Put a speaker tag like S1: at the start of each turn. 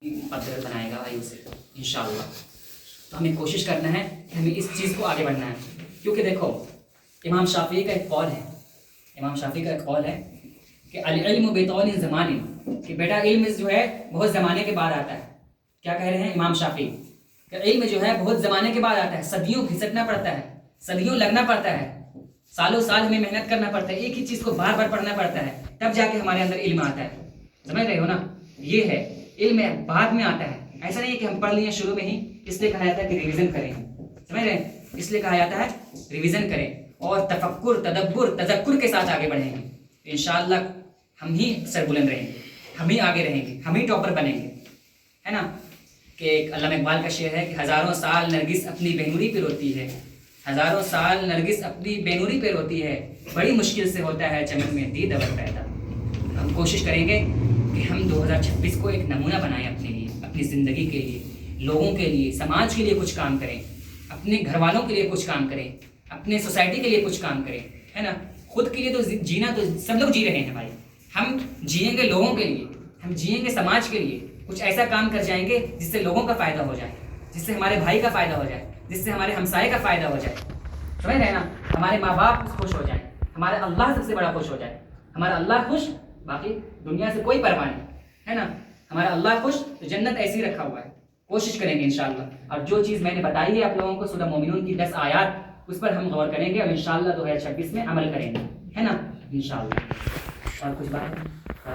S1: مقدر بنائے گا بھائی اسے انشاءاللہ. تو ہمیں کوشش کرنا ہے کہ ہمیں اس چیز کو آگے بڑھنا ہے. کیونکہ دیکھو امام شافعی کا ایک قول ہے کہ العلم بطول زمان، کہ بیٹا علم جو ہے بہت زمانے کے بعد آتا ہے. کیا کہہ رہے ہیں امام شافعی؟ کہ علم جو ہے بہت زمانے کے بعد آتا ہے، صدیوں گھسٹنا پڑتا ہے، صدیوں لگنا پڑتا ہے، سالوں سال ہمیں محنت کرنا پڑتا ہے، ایک ہی چیز کو بار بار پڑھنا پڑتا ہے، تب جا کے ہمارے اندر علم آتا ہے. سمجھ رہے ہو نا؟ یہ ہے علم بعد میں آتا ہے. ایسا نہیں ہے کہ ہم پڑھ لیے شروع میں ہی، اس لیے کہا جاتا ہے کہ ریویژن کریں. سمجھ رہے ہیں؟ اس لیے کہا جاتا ہے ریویژن کریں اور تفکر، تدبر، تذکر کے ساتھ آگے بڑھیں گے. انشاءاللہ ہم ہی سر بلند رہیں گے، ہم ہی آگے رہیں گے، ہم ہی ٹاپر بنیں گے. ہے نا؟ کہ ایک علامہ اقبال کا شعر ہے کہ ہزاروں سال نرگس اپنی بینوری پہ روتی ہے، ہزاروں سال نرگس اپنی بینوری پہ روتی ہے، بڑی مشکل سے ہوتا ہے چمن میں دید ابر پیدا. ہم کوشش کریں گے کہ ہم 2026 کو ایک نمونہ بنائیں اپنے لیے، اپنی زندگی کے لیے، لوگوں کے لیے، سماج کے لیے کچھ کام کریں، اپنے گھر والوں کے لیے کچھ کام کریں، اپنے سوسائٹی کے لیے کچھ کام کریں. ہے نا؟ خود کے لیے تو جینا تو سب لوگ جی رہے ہیں بھائی. ہم جئیں گے لوگوں کے لیے، ہم جئیں گے سماج کے لیے. کچھ ایسا کام کر جائیں گے جس سے لوگوں کا فائدہ ہو جائے، جس سے ہمارے بھائی کا فائدہ ہو جائے، جس سے ہمارے ہمسائے کا فائدہ ہو جائے. سمجھ رہے ہیں نا؟ ہمارے ماں باپ خوش ہو جائیں، ہمارا اللہ سب سے بڑا خوش ہو جائے. ہمارا اللہ خوش، باقی دنیا سے کوئی پرواہ نہیں. ہے نا؟ ہمارا اللہ خوش تو جنت ایسے ہی رکھا ہوا ہے. کوشش کریں گے انشاءاللہ. اور جو چیز میں نے بتائی ہے آپ لوگوں کو سورہ مومنون کی 10 آیات، اس پر ہم غور کریں گے اور انشاءاللہ 2026 میں عمل کریں گے. ہے نا؟ انشاءاللہ. اور کچھ بات